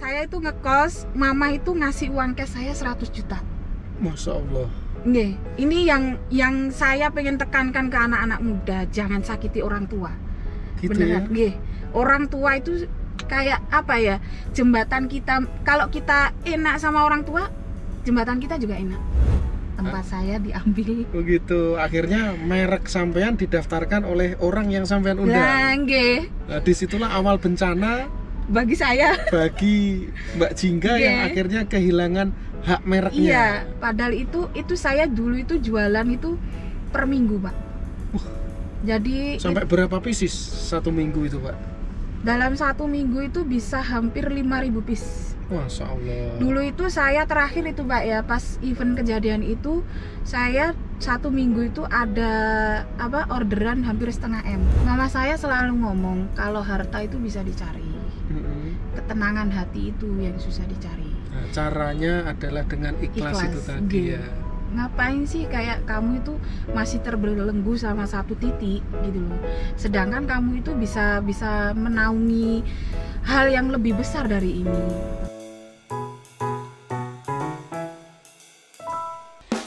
saya itu ngekos, mama itu ngasih uang cash saya 100 juta. Masya Allah. Nggih, ini yang saya pengen tekankan ke anak-anak muda, jangan sakiti orang tua. Gitu Beneran, ya? nggih. Orang tua itu kayak apa ya? Jembatan kita, kalau kita enak sama orang tua, jembatan kita juga enak. Tempat saya diambil. Begitu, akhirnya merek sampean didaftarkan oleh orang yang sampean Lah, undang. nggih. Nah, disitulah awal bencana Bagi saya. bagi Mbak Jingga yang Nggih. akhirnya kehilangan hak mereknya. Iya, padahal itu saya dulu itu jualan itu per minggu, Pak. Jadi Sampai berapa pieces satu minggu itu, Pak? dalam satu minggu itu bisa hampir 5.000 piece. Masya Allah. Dulu itu saya terakhir itu, Pak ya, pas event kejadian itu saya satu minggu itu ada orderan hampir 1,5 M. Mama saya selalu ngomong kalau harta itu bisa dicari, ketenangan hati itu yang susah dicari. Nah, caranya adalah dengan ikhlas itu tadi Nggih. ya. Ngapain sih kayak kamu itu masih terbelenggu sama satu titik gitu loh, sedangkan kamu itu bisa menaungi hal yang lebih besar dari ini.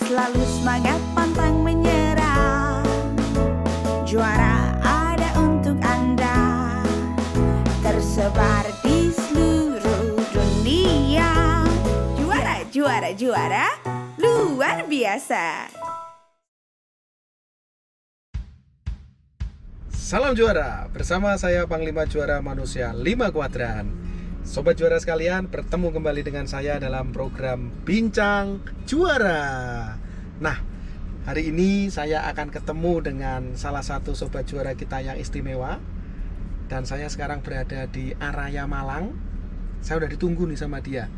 Selalu semangat, pantang menyerah. Juara ada untuk Anda, tersebar di seluruh dunia. Juara luar biasa. Salam juara, bersama saya Panglima Juara Manusia 5 Kuadran. Sobat juara sekalian, bertemu kembali dengan saya dalam program Bincang Juara. Nah, hari ini saya akan ketemu dengan salah satu sobat juara kita yang istimewa. Dan saya sekarang berada di Araya Malang. Saya udah ditunggu nih sama dia.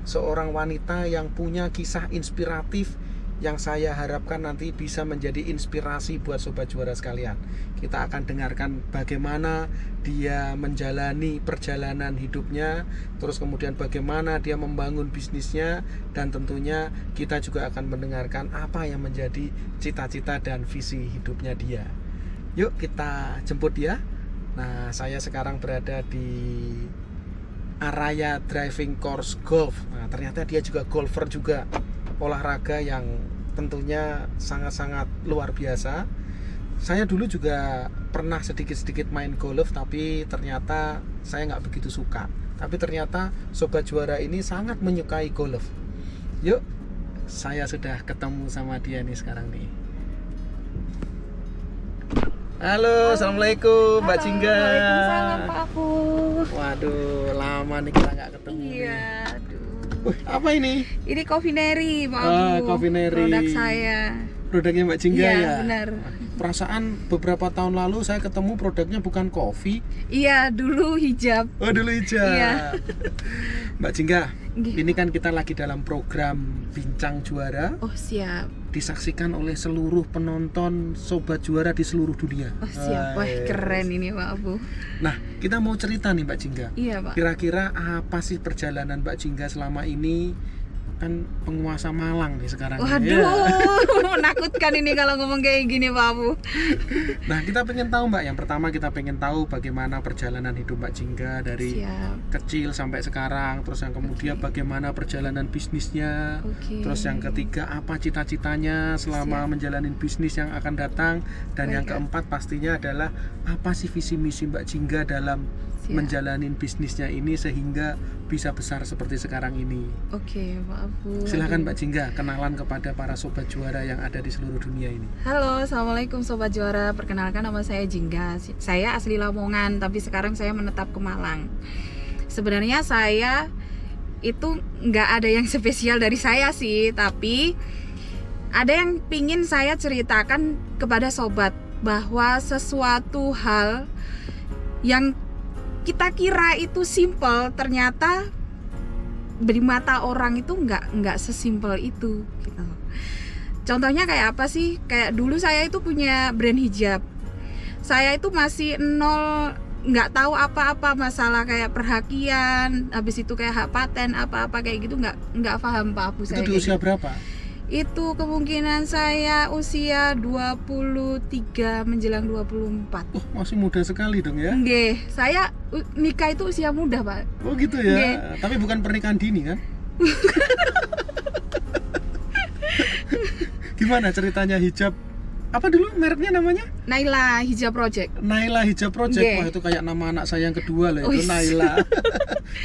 Seorang wanita yang punya kisah inspiratif yang saya harapkan nanti bisa menjadi inspirasi buat sobat juara sekalian. Kita akan dengarkan bagaimana dia menjalani perjalanan hidupnya, terus kemudian bagaimana dia membangun bisnisnya, dan tentunya kita juga akan mendengarkan apa yang menjadi cita-cita dan visi hidupnya dia. Yuk kita jemput dia. Nah, saya sekarang berada di Araya Driving Course Golf. Nah, ternyata dia juga golfer juga. Olahraga yang tentunya sangat-sangat luar biasa. Saya dulu juga pernah sedikit-sedikit main golf, tapi ternyata saya nggak begitu suka. Tapi ternyata sobat juara ini sangat menyukai golf. Yuk, saya sudah ketemu sama dia nih sekarang nih. Halo, assalamualaikum Mbak Jingga. Waalaikumsalam, Pak Aku. Waduh, lama nih kita nggak ketemu. Iya, aduh. Apa ini? Ini Coffeenery, Pak Abu. Coffeenery. Produk saya. Produknya Mbak Jingga Iya, ya? benar. Perasaan beberapa tahun lalu saya ketemu produknya bukan kopi. Iya, dulu hijab. Oh, dulu hijau. Iya. Mbak Jingga, Nggih. ini kan kita lagi dalam program Bincang Juara, Oh, siap. disaksikan oleh seluruh penonton sobat juara di seluruh dunia. Oh, siap. Wah, keren ini, Pak Abu. Nah, kita mau cerita nih Mbak Jingga. Iya, Pak. Kira-kira apa sih perjalanan Mbak Jingga selama ini? Kan penguasa Malang nih sekarang. Waduh, Ya. menakutkan ini kalau ngomong kayak gini, Pak Abu. Nah, kita pengen tahu Mbak. Yang pertama kita pengen tahu bagaimana perjalanan hidup Mbak Jingga dari Siap. kecil sampai sekarang. Terus yang kemudian bagaimana perjalanan bisnisnya. Oke. Terus yang ketiga apa cita-citanya selama Siap. menjalani bisnis yang akan datang. Dan yang Baik, keempat pastinya adalah apa sih visi misi Mbak Jingga dalam Siap. menjalani bisnisnya ini sehingga bisa besar seperti sekarang ini. Oke, Pak Abu. Silakan Aduh. Mbak Jingga, kenalan kepada para sobat juara yang ada di seluruh dunia ini. Halo, assalamualaikum sobat juara. Perkenalkan, nama saya Jingga. Saya asli Lamongan, tapi sekarang saya menetap ke Malang. Sebenarnya saya itu nggak ada yang spesial dari saya sih, tapi ada yang pingin saya ceritakan kepada sobat bahwa sesuatu hal yang kita kira itu simple ternyata di mata orang itu nggak sesimpel itu gitu. Contohnya kayak apa sih? Kayak dulu saya itu punya brand hijab. Saya itu masih nol, nggak tahu apa-apa masalah kayak perhakian, habis itu kayak hak paten apa-apa kayak gitu nggak paham Pak Abu. Itu Saya di kayak usia gitu. berapa? Itu kemungkinan saya usia 23 menjelang 24. Oh, masih muda sekali dong ya? Nggih, saya nikah itu usia muda, Pak. Oh gitu ya? Nggih. Tapi bukan pernikahan dini kan? Gimana ceritanya hijab? Apa dulu mereknya namanya? Naila Hijab Project. Naila Hijab Project. Nggih. Wah, itu kayak nama anak saya yang kedua loh, itu Wis. Naila.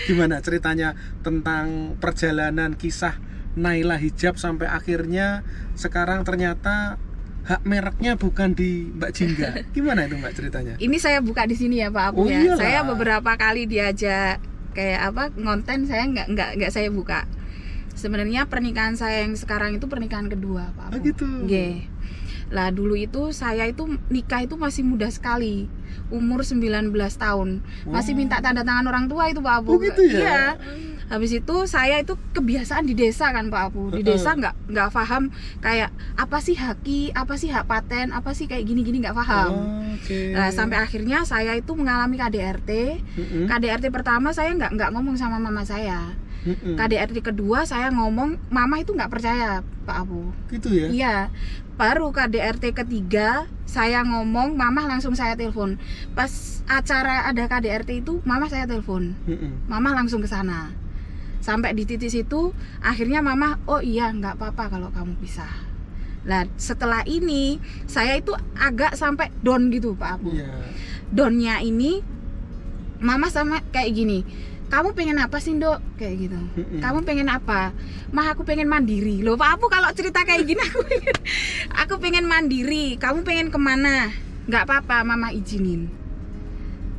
Gimana ceritanya tentang perjalanan kisah Naila Hijab sampai akhirnya sekarang ternyata hak mereknya bukan di Mbak Jingga. Gimana itu Mbak ceritanya? Ini saya buka di sini ya Pak Abu Oh, ya. iyalah. Saya beberapa kali diajak kayak apa ngonten, saya nggak saya buka. Sebenarnya pernikahan saya yang sekarang itu pernikahan kedua Pak Abu. Oh gitu. Nggih. Lah dulu itu saya itu nikah itu masih muda sekali, umur 19 tahun. Masih Wow. minta tanda tangan orang tua itu Pak Abu. Oh gitu ya? Iya. Habis itu saya itu kebiasaan di desa kan Pak Abu. Di desa nggak paham kayak apa sih haki, apa sih hak paten, apa sih kayak gini-gini nggak paham. Oh, oke. Nah, sampai akhirnya saya itu mengalami KDRT. Mm-mm. KDRT pertama saya nggak ngomong sama mama saya. Mm-mm. KDRT kedua saya ngomong, mama itu nggak percaya Pak Abu. Gitu ya? Iya. Baru KDRT ketiga saya ngomong, mama langsung saya telepon. Pas acara ada KDRT itu, mama saya telepon. Mm-mm. Mama langsung ke sana. Sampai di titik situ, akhirnya mama, oh iya nggak apa-apa kalau kamu pisah. Nah setelah ini saya itu agak sampai down gitu Pak Abu. Iya. Downnya ini, mama sama kayak gini. Kamu pengen apa sih Dok? Kayak gitu. Mm-mm. Kamu pengen apa? Mah aku pengen mandiri. Loh Pak Abu kalau cerita kayak gini aku pengen mandiri. Kamu pengen kemana? Nggak apa-apa, mama izinin.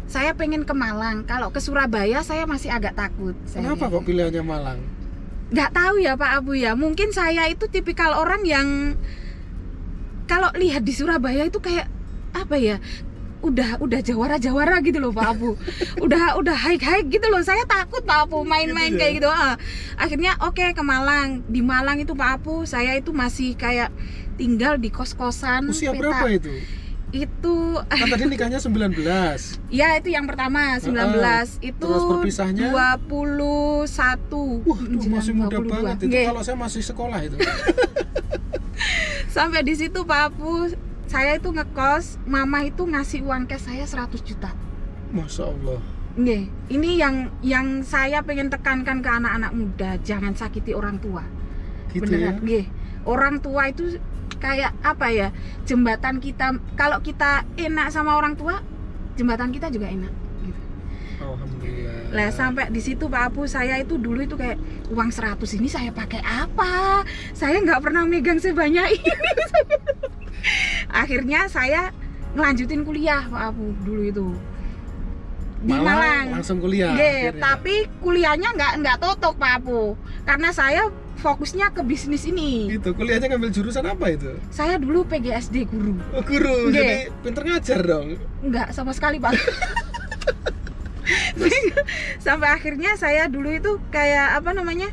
Saya pengen ke Malang. Kalau ke Surabaya saya masih agak takut. Kenapa kok pilihannya Malang? Nggak tahu ya Pak Abu ya. Mungkin saya itu tipikal orang yang kalau lihat di Surabaya itu kayak apa ya? Udah jawara gitu loh Pak Abu. udah high gitu loh. Saya takut Pak Abu main-main Gitu ya? kayak gitu. Akhirnya oke, ke Malang. Di Malang itu Pak Abu, saya itu masih kayak tinggal di kos-kosan. Usia berapa itu? Itu Kan tadi nikahnya 19. ya itu yang pertama 19. Itu Terus berpisahnya? 21. Wah, itu masih muda 22. banget itu. Nggih. Kalau saya masih sekolah itu. Sampai di situ Pak Abu, saya itu ngekos, mama itu ngasih uang cash saya 100 juta. Masya Allah. Nggih, ini yang saya pengen tekankan ke anak-anak muda, jangan sakiti orang tua. Gitu Beneran, ya? nggih. Orang tua itu kayak apa ya? Jembatan kita, kalau kita enak sama orang tua, jembatan kita juga enak. Gitu. Alhamdulillah. Lah sampai di situ Pak Abu, saya itu dulu itu kayak uang 100 ini saya pakai apa? Saya nggak pernah megang sebanyak ini. Akhirnya saya ngelanjutin kuliah Pak Abu dulu itu di Malang. Langsung kuliah. Nggih, akhirnya. tapi kuliahnya nggak totok Pak Abu, karena saya fokusnya ke bisnis ini. Itu kuliahnya ngambil jurusan apa itu? Saya dulu PGSD guru. Oh, guru. Nggih. Jadi pinter ngajar dong. Nggak sama sekali Pak. Sampai akhirnya saya dulu itu kayak apa namanya?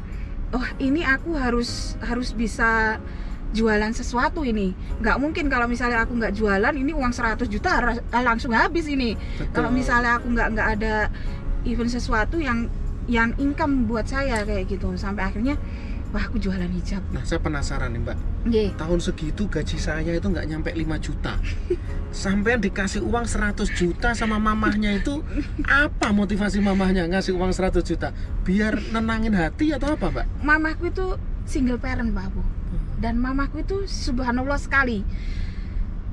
Oh, ini aku harus bisa jualan sesuatu ini. Nggak mungkin kalau misalnya aku nggak jualan, ini uang 100 juta langsung habis ini. Betul. Kalau misalnya aku nggak ada event sesuatu yang income buat saya kayak gitu. Sampai akhirnya wah, aku jualan hijab. Nah, saya penasaran nih Mbak. Nggih. Tahun segitu gaji saya itu nggak nyampe 5 juta. Sampean dikasih uang 100 juta sama mamahnya itu, apa motivasi mamahnya ngasih uang 100 juta? Biar nenangin hati atau apa Mbak? Mamaku itu single parent Pak Abu. Dan mamaku itu subhanallah sekali.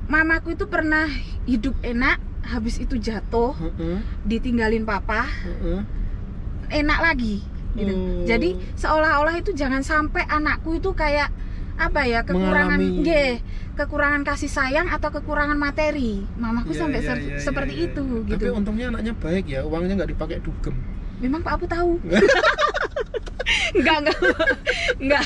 Mamaku itu pernah hidup enak, habis itu jatuh, Heeh, ditinggalin papa, heeh. enak lagi gitu. Oh. Jadi seolah-olah itu jangan sampai anakku itu kayak apa ya, kekurangan Mengalami. nggih, kekurangan kasih sayang atau kekurangan materi. Mamaku Iya, sampai iya, seperti iya. itu Tapi gitu. untungnya anaknya baik ya, uangnya nggak dipakai dugem. Memang Pak Abu tahu. enggak.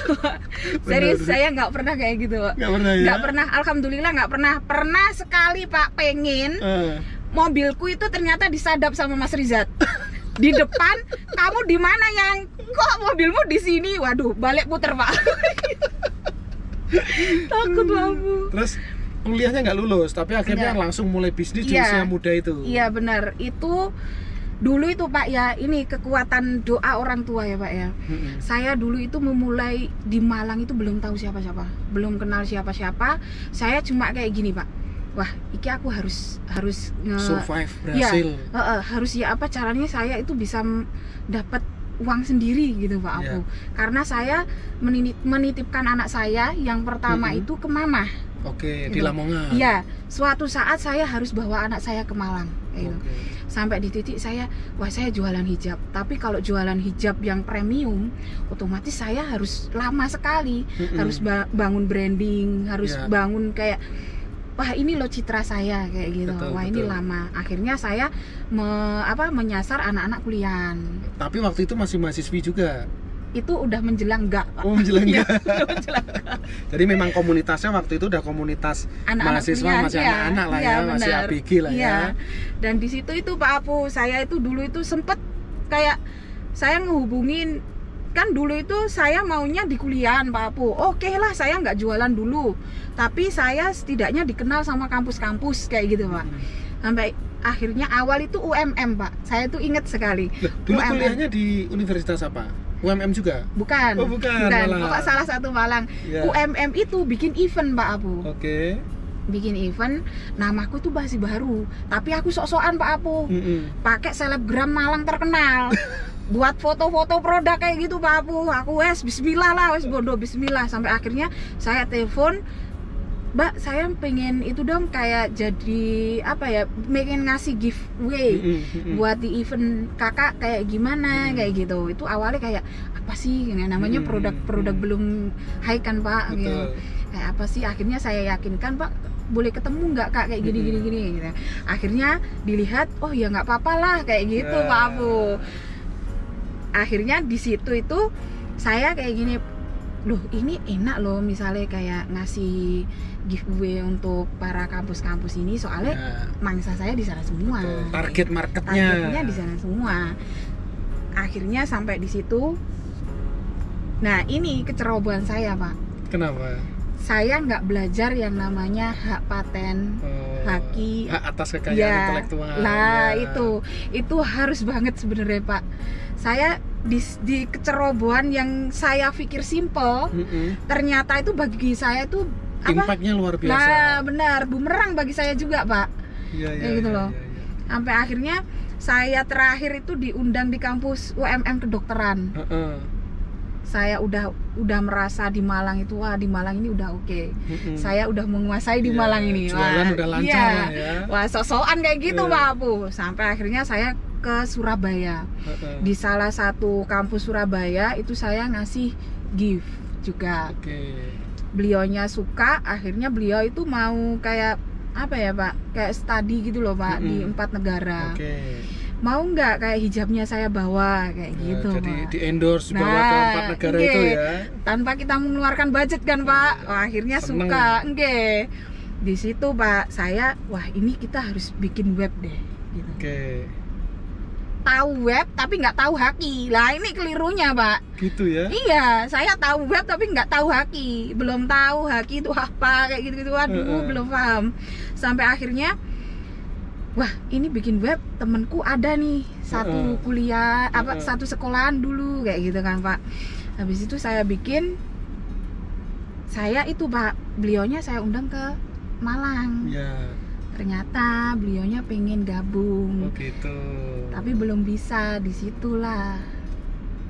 Serius, Bener. saya nggak pernah kayak gitu. Nggak pernah ya? Nggak pernah, alhamdulillah nggak pernah. Pernah sekali Pak, pengen mobilku itu ternyata disadap sama Mas Rizat di depan. Kamu di mana yang kok mobilmu di sini? Waduh, balik puter Pak. Takut Pak Abu. Terus kuliahnya nggak lulus, tapi akhirnya Nggak. langsung mulai bisnis di Iya. usia muda itu. Iya benar, itu Dulu itu Pak ya, ini kekuatan doa orang tua ya Pak ya. Saya dulu itu memulai di Malang itu belum tahu siapa-siapa, belum kenal siapa-siapa. Saya cuma kayak gini Pak, wah iki aku harus survive, berhasil ya, harus ya apa caranya saya itu bisa dapat uang sendiri gitu Pak Apu. Karena saya menitipkan anak saya yang pertama itu ke mama. Oke, gitu. Di Lamongan. Iya, suatu saat saya harus bawa anak saya ke Malang gitu. Sampai di titik saya jualan hijab. Tapi kalau jualan hijab yang premium, otomatis saya harus lama sekali. Harus bangun branding, harus bangun kayak wah ini loh citra saya kayak gitu. Ini lama. Akhirnya saya menyasar anak-anak kuliah. Tapi waktu itu masih mahasiswi juga. Itu udah menjelang enggak Pak. Oh, menjelang enggak. Jadi memang komunitasnya waktu itu udah komunitas anak-anak mahasiswa kuliah, masih anak-anak lah ya, masih ABG lah ya. Dan di situ itu Pak Apu, saya itu dulu itu sempet kayak saya ngehubungin, kan dulu itu saya maunya di kuliahan Pak Apu. Oke lah, saya nggak jualan dulu, tapi saya setidaknya dikenal sama kampus-kampus kayak gitu Pak. Sampai akhirnya awal itu UMM Pak, saya tuh inget sekali. Dulu kuliahnya di universitas apa? UMM juga? Bukan. Oh, bukan. Pokok salah satu Malang. UMM itu bikin event Pak Apu. Oke. Bikin event, namaku tuh masih baru, tapi aku sok-sokan Pak Apu. Pakai selebgram Malang terkenal. Buat foto-foto produk kayak gitu Pak Apu. Aku bismillah lah, bodoh bismillah. Sampai akhirnya saya telepon, Mbak, saya pengen itu dong kayak jadi apa ya, pengen ngasih giveaway buat di event kakak kayak gimana kayak gitu. Itu awalnya kayak apa sih, namanya produk belum high kan Pak. Gitu. Kayak apa sih, akhirnya saya yakinkan Pak, boleh ketemu nggak Kak kayak gini gitu. Akhirnya dilihat, oh ya nggak apa-apa lah kayak gitu Pak Apu. Akhirnya di situ itu saya kayak gini, loh ini enak loh misalnya kayak ngasih giveaway untuk para kampus-kampus ini, soalnya mangsa saya di sana semua. Target marketnya di sana semua. Akhirnya sampai di situ. Nah ini kecerobohan saya Pak. Kenapa? Saya nggak belajar yang namanya hak paten, hak atas kekayaan intelektual. Lah itu harus banget sebenarnya Pak. Saya di kecerobohan yang saya pikir simple, ternyata itu bagi saya tuh impactnya luar biasa. Nah benar, bumerang bagi saya juga Pak. Kayak gitu loh. Sampai akhirnya saya terakhir itu diundang di kampus UMM kedokteran. Saya udah merasa di Malang itu, wah di Malang ini udah oke. Saya udah menguasai di Malang ini. Jualan udah lancar lah ya. Wah sok-sokan kayak gitu Pak Apu. Sampai akhirnya saya ke Surabaya. Di salah satu kampus Surabaya itu saya ngasih gift juga. Beliaunya suka, akhirnya beliau itu mau kayak apa ya Pak, kayak study gitu loh Pak, di 4 negara. Mau nggak kayak hijabnya saya bawa kayak gitu jadi Pak. di endorse bawa ke 4 negara itu ya, tanpa kita mengeluarkan budget kan Pak. Akhirnya seneng. Suka di situ Pak, saya wah ini kita harus bikin web deh gitu. Tahu web tapi nggak tahu haki. Lah ini kelirunya Pak. Gitu ya? Iya, saya tahu web tapi nggak tahu haki. Belum tahu haki itu apa kayak gitu-gitu. Waduh, belum paham. Sampai akhirnya wah, ini bikin web temenku ada nih, satu kuliah satu sekolahan dulu kayak gitu kan Pak. Habis itu saya bikin, saya itu Pak, beliaunya saya undang ke Malang. Ternyata beliaunya pengen gabung. Gitu. Tapi belum bisa, disitulah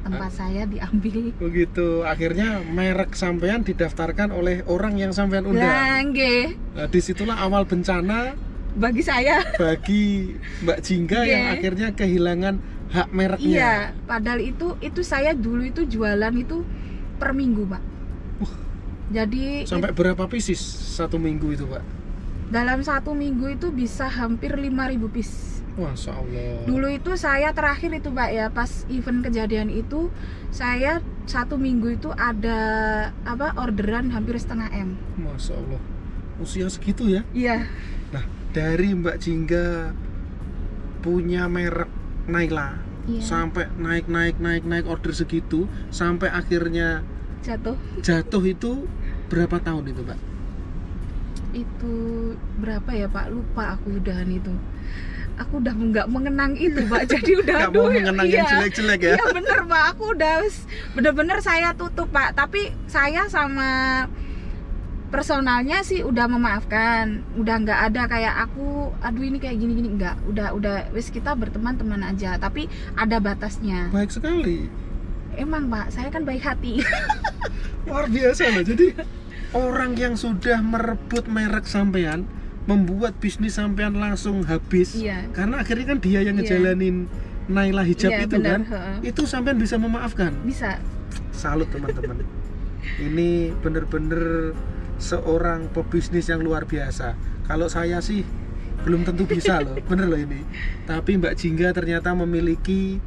tempat saya diambil. Begitu. Akhirnya merek sampean didaftarkan oleh orang yang sampean undang. Nah, disitulah awal bencana bagi saya. Bagi Mbak Jingga yang akhirnya kehilangan hak mereknya. Iya, padahal itu saya dulu itu jualan itu per minggu Pak. Jadi sampai berapa pieces satu minggu itu Pak? Dalam satu minggu itu bisa hampir 5.000 piece. Masya Allah. Dulu itu saya terakhir itu Pak ya, pas event kejadian itu saya satu minggu itu ada orderan hampir 0,5 M. Masya Allah. Usia segitu ya? Iya. Nah dari Mbak Jingga punya merek Naila, sampai naik order segitu, sampai akhirnya jatuh itu berapa tahun itu Pak? Itu berapa ya Pak, lupa aku udahan itu. aku udah nggak mengenang itu Pak. Jadi udah Nggak mau mengenang yang jelek-jelek ya? Iya bener Pak, aku udah bener-bener saya tutup Pak. Tapi saya sama personalnya sih udah memaafkan, udah nggak ada kayak aku, aduh ini kayak gini-gini, nggak, udah wis kita berteman-teman aja, tapi ada batasnya. Baik sekali. Emang Pak, saya kan baik hati. Luar biasa loh. Jadi orang yang sudah merebut merek sampean, membuat bisnis sampean langsung habis. Iya. Karena akhirnya kan dia yang Iya. ngejalanin Naila Hijab Iya, itu benar, kan. Itu sampean bisa memaafkan. Bisa. Salut teman-teman. Ini bener-bener seorang pebisnis yang luar biasa. Kalau saya sih belum tentu bisa loh, bener loh ini. Tapi Mbak Jingga ternyata memiliki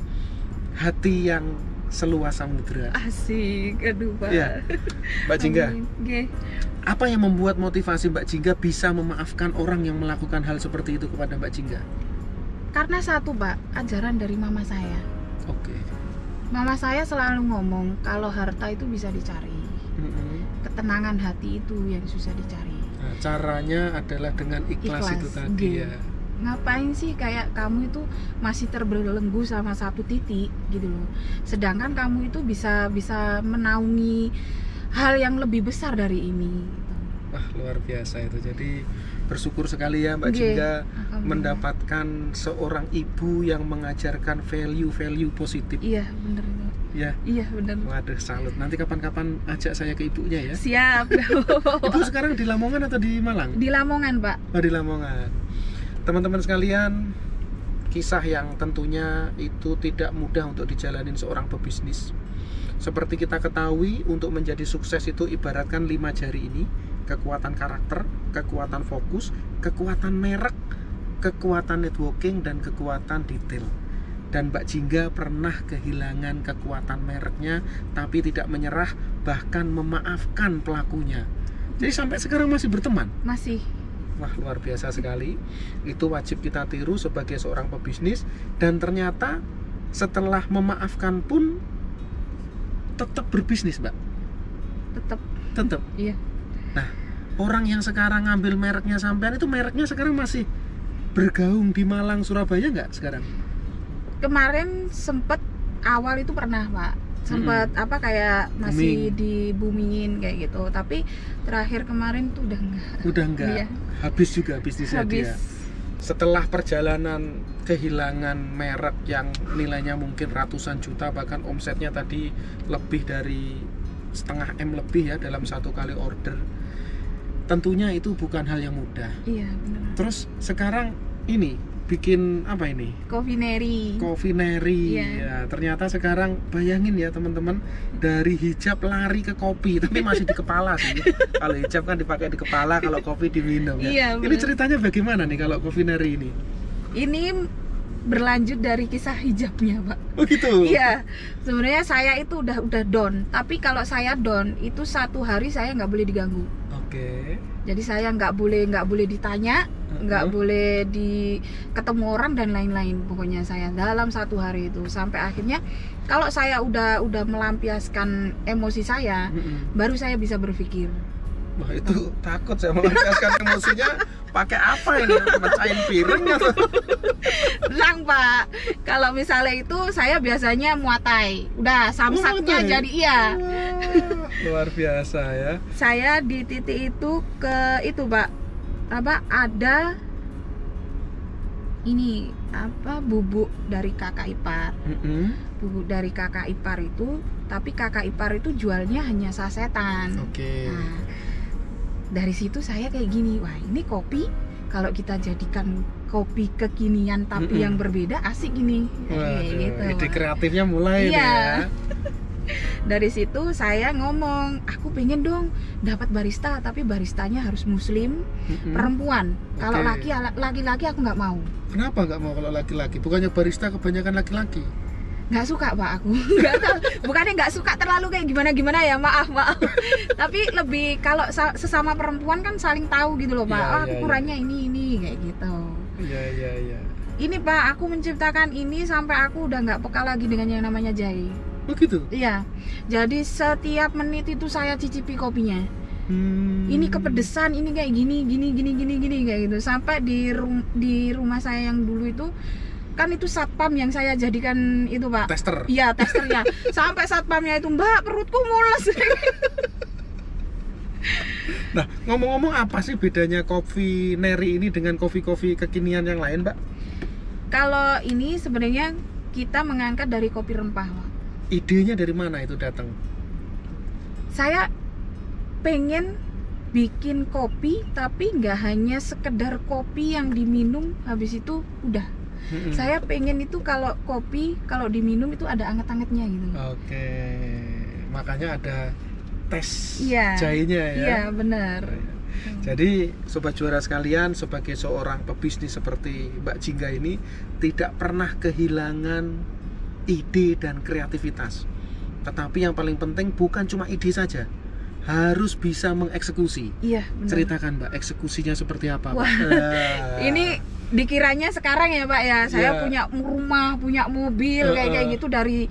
hati yang seluas samudra. Asik, aduh Pak. Ya, Mbak Jingga. Amin. Oke. Apa yang membuat motivasi Mbak Jingga bisa memaafkan orang yang melakukan hal seperti itu kepada Mbak Jingga? Karena satu Pak, ajaran dari mama saya. Oke. Mama saya selalu ngomong kalau harta itu bisa dicari, ketenangan hati itu yang susah dicari. Nah, caranya adalah dengan ikhlas itu tadi ya. Ngapain sih kayak kamu itu masih terbelenggu sama satu titik gitu loh. Sedangkan kamu itu bisa menaungi hal yang lebih besar dari ini. Wah, luar biasa itu. Jadi bersyukur sekali ya Mbak Nggih, Jingga alhamdulillah. mendapatkan seorang ibu yang mengajarkan value-value positif. Iya bener itu. Ya. Iya bener. Waduh, salut. Nanti kapan-kapan ajak saya ke ibunya ya. Siap. Ibu sekarang di Lamongan atau di Malang? Di Lamongan Pak. Oh, di Lamongan. Teman-teman sekalian, kisah yang tentunya itu tidak mudah untuk dijalanin seorang pebisnis. Seperti kita ketahui, untuk menjadi sukses itu ibaratkan 5 jari ini: kekuatan karakter, kekuatan fokus, kekuatan merek, kekuatan networking, dan kekuatan detail. Dan Mbak Jingga pernah kehilangan kekuatan mereknya, tapi tidak menyerah, bahkan memaafkan pelakunya. Jadi sampai sekarang masih berteman. Masih. Wah, luar biasa sekali. Itu wajib kita tiru sebagai seorang pebisnis. Dan ternyata setelah memaafkan pun tetap berbisnis, Mbak. Tetap. Iya. Nah, orang yang sekarang ngambil mereknya sampean itu mereknya sekarang masih bergaung di Malang, Surabaya nggak sekarang? Kemarin sempet awal itu pernah Pak. Sempet apa kayak masih dibumingin kayak gitu. Tapi terakhir kemarin tuh udah enggak. Udah enggak. Iya. Habis juga bisnisnya Habis. dia. Setelah perjalanan kehilangan merek yang nilainya mungkin ratusan juta, bahkan omsetnya tadi lebih dari 0,5 M lebih ya dalam satu kali order. Tentunya itu bukan hal yang mudah. Iya benar. Terus sekarang ini bikin apa ini? Coffeenery. Coffeenery. Iya. Ya, ternyata sekarang bayangin ya teman-teman, dari hijab lari ke kopi, tapi masih di kepala sih. Kalau hijab kan dipakai di kepala, kalau kopi diminum ya. Iya, Ini benar. ceritanya bagaimana nih kalau Coffeenery ini? Ini berlanjut dari kisah hijabnya Pak. Oh gitu. Iya. Sebenarnya saya itu udah down. Tapi kalau saya down itu 1 hari saya nggak boleh diganggu. Oke. Jadi saya nggak boleh ditanya, nggak boleh ketemu orang dan lain-lain. Pokoknya saya dalam 1 hari itu sampai akhirnya kalau saya udah melampiaskan emosi saya, baru saya bisa berpikir. Wah, itu takut saya melampiaskan emosinya pakai apa ini? Mecahin piring atau? Tenang Pak, kalau misalnya itu saya biasanya muatai. Udah samsaknya muatai? jadi iya. Wah, luar biasa ya. Saya di titik itu ke itu Pak, apa ada ini apa bubuk dari kakak ipar. Bubuk dari kakak ipar itu, tapi kakak ipar itu jualnya hanya sasetan. Oke. Nah, dari situ saya kayak gini, wah ini kopi kalau kita jadikan kopi kekinian tapi yang berbeda asik gini. Kayak gitu. Ide kreatifnya mulai Iya. ya. Dari situ saya ngomong, aku pengen dong dapat barista, tapi baristanya harus muslim, perempuan. Kalau Oke. laki-laki aku nggak mau. Kenapa nggak mau kalau laki-laki? Bukannya barista kebanyakan laki-laki? Nggak suka Pak aku. Nggak tahu. Bukannya nggak suka terlalu kayak gimana ya, maaf. Tapi lebih kalau sesama perempuan kan saling tahu gitu loh Pak. Iya, Oh, aku iya, kurangnya ini kayak gitu. Iya. Ini Pak, aku menciptakan ini sampai aku udah nggak peka lagi dengan yang namanya jahe. Begitu. Iya. Jadi setiap menit itu saya cicipi kopinya. Ini kepedesan, ini kayak gini kayak gitu. Sampai di rumah saya yang dulu itu kan itu satpam yang saya jadikan itu, Pak. Tester. Iya, testernya. Sampai satpamnya itu, "Mbak, perutku mules." Nah, ngomong-ngomong, apa sih bedanya Kopi Neri ini dengan kopi-kopi kekinian yang lain, Mbak? Kalau ini sebenarnya kita mengangkat dari kopi rempah, Pak. Idenya dari mana itu datang? Saya pengen bikin kopi tapi nggak hanya sekedar kopi yang diminum habis itu udah. Saya pengen itu kalau kopi kalau diminum itu ada anget-angetnya gitu. Oke, makanya ada tes Iya, jahenya ya. Iya, benar. Jadi sobat juara sekalian, sebagai seorang pebisnis seperti Mbak Jingga ini tidak pernah kehilangan ide dan kreativitas. Tetapi yang paling penting bukan cuma ide saja, harus bisa mengeksekusi. Iya, benar. Ceritakan, Mbak, eksekusinya seperti apa, Mbak? Wah, ini dikiranya sekarang ya, Pak ya, saya punya rumah, punya mobil kayak gitu dari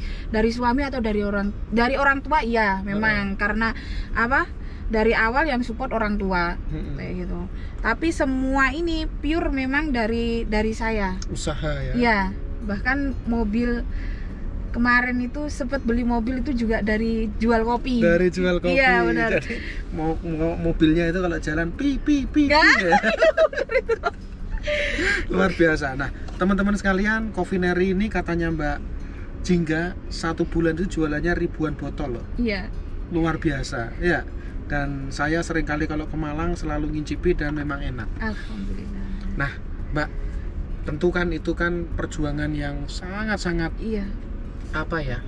suami atau dari orang tua, iya memang karena apa? Dari awal yang support orang tua kayak gitu. Tapi semua ini pure memang dari saya. Usaha ya. Iya, bahkan mobil kemarin itu sempat beli mobil itu juga dari jual kopi. Dari jual kopi. Iya, benar. Jadi mobilnya itu kalau jalan pi. Ya. Luar biasa. Nah, teman-teman sekalian, Kopi Neri ini katanya Mbak Jingga 1 bulan itu jualannya ribuan botol loh. Iya. Luar biasa. Ya. Dan saya seringkali kalau ke Malang selalu ngincipi dan memang enak. Alhamdulillah. Nah, Mbak, tentu kan itu kan perjuangan yang sangat-sangat apa ya,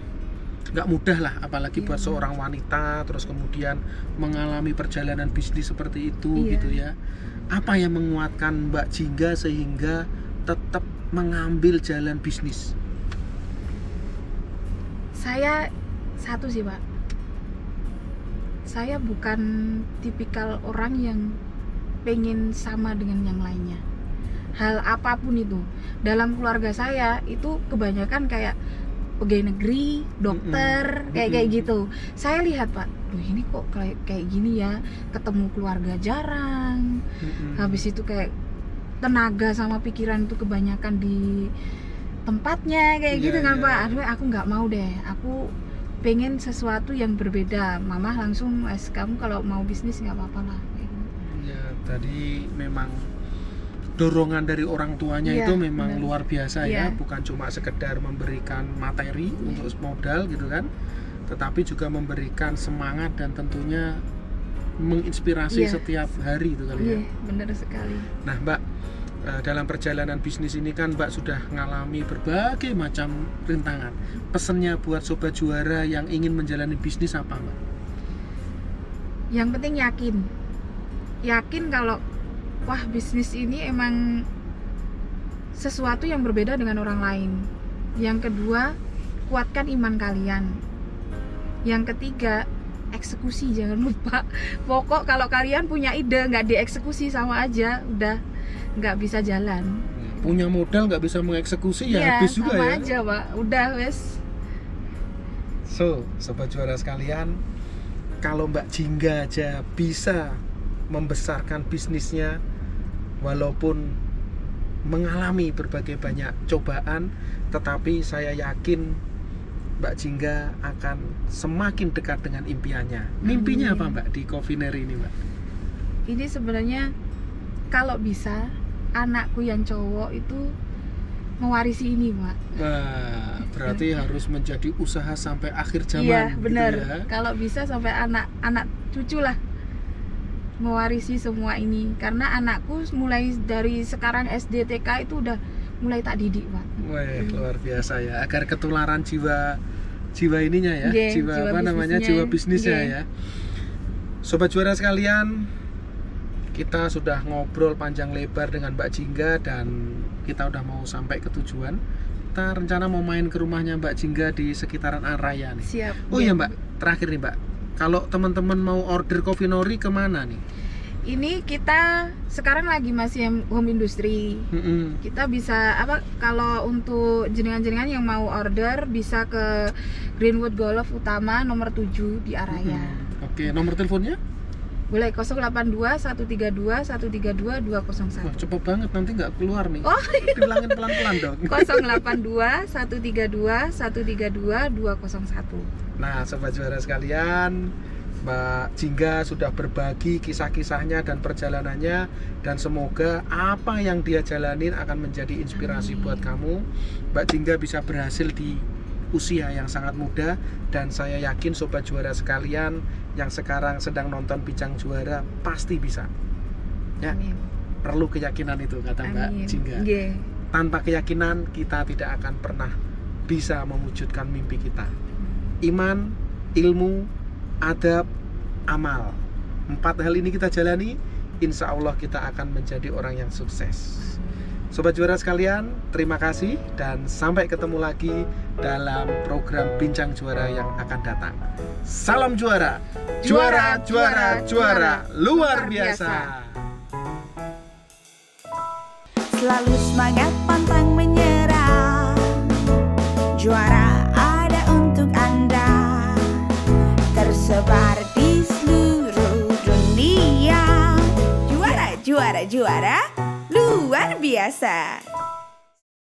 nggak mudah lah, apalagi buat seorang wanita terus kemudian mengalami perjalanan bisnis seperti itu gitu ya. Apa yang menguatkan Mbak Jingga sehingga tetap mengambil jalan bisnis? Saya satu sih, Pak, saya bukan tipikal orang yang pengen sama dengan yang lainnya. Hal apapun itu, dalam keluarga saya itu kebanyakan kayak pegawai negeri, dokter, kayak gitu. Saya lihat, Pak, ini kok kayak gini ya, ketemu keluarga jarang. Habis itu kayak tenaga sama pikiran itu kebanyakan di tempatnya kayak gitu kan, Pak. Aduh, aku nggak mau deh. Aku pengen sesuatu yang berbeda. Mama langsung, kamu kalau mau bisnis nggak apa-apa lah. Ya, tadi memang dorongan dari orang tuanya itu memang luar biasa ya, bukan cuma sekedar memberikan materi untuk modal gitu kan, tetapi juga memberikan semangat dan tentunya menginspirasi setiap hari itu kali ya. Iya, benar sekali. Nah, Mbak, dalam perjalanan bisnis ini kan Mbak sudah mengalami berbagai macam rintangan. Pesannya buat sobat juara yang ingin menjalani bisnis apa, Mbak? Yang penting yakin kalau wah, bisnis ini emang sesuatu yang berbeda dengan orang lain. Yang kedua, kuatkan iman kalian. Yang ketiga, eksekusi, jangan lupa. Pokok kalau kalian punya ide nggak dieksekusi sama aja udah nggak bisa jalan. Punya modal nggak bisa mengeksekusi ya habis juga sama ya. Aja, Pak. Udah wes. So, sobat juara sekalian, kalau Mbak Jingga aja bisa membesarkan bisnisnya walaupun mengalami berbagai banyak cobaan, tetapi saya yakin Mbak Jingga akan semakin dekat dengan impiannya. Mimpinya apa, Mbak, di Kopi Neri ini, Mbak? Ini sebenarnya kalau bisa anakku yang cowok itu mewarisi ini, Pak. Wah, berarti harus menjadi usaha sampai akhir zaman. Iya, benar. Gitu ya? Kalau bisa sampai anak cucu lah mewarisi semua ini, karena anakku mulai dari sekarang SD TK itu udah mulai tak didik, Pak. Wah, luar biasa ya, agar ketularan jiwa ininya ya, jiwa apa namanya, jiwa bisnisnya ya. Sobat juara sekalian, kita sudah ngobrol panjang lebar dengan Mbak Jingga dan kita udah mau sampai ke tujuan. Kita rencana mau main ke rumahnya Mbak Jingga di sekitaran Araya nih. Siap. Oh iya, Mbak, terakhir nih, Mbak, kalau teman-teman mau order Kopi Neri kemana nih? Ini kita sekarang lagi masih home industry. Kita bisa kalau untuk jenengan-jenengan yang mau order bisa ke Greenwood Golf Utama nomor 7 di Araya. Oke, nomor teleponnya? Boleh 082 132 132 201. Wah, cepet banget, nanti nggak keluar nih. Oh, Bilangin pelan-pelan dong. 082 132 132 201. Nah, sobat juara sekalian, Mbak Jingga sudah berbagi kisah-kisahnya dan perjalanannya, dan semoga apa yang dia jalanin akan menjadi inspirasi buat kamu. Mbak Jingga bisa berhasil di usia yang sangat muda, dan saya yakin sobat juara sekalian yang sekarang sedang nonton Bincang Juara pasti bisa. Ya, Amin. perlu keyakinan itu kata Mbak Amin. Jingga. Nggih. Tanpa keyakinan kita tidak akan pernah bisa mewujudkan mimpi kita. Iman, ilmu, adab, amal. 4 hal ini kita jalani, insya Allah kita akan menjadi orang yang sukses. Sobat juara sekalian, terima kasih dan sampai ketemu lagi dalam program Bincang Juara yang akan datang. Salam juara, juara, juara, juara, luar biasa. Selalu semangat, pantang menyerah. Juara ada untuk Anda, tersebar di seluruh dunia. Juara, juara, juara, luar biasa.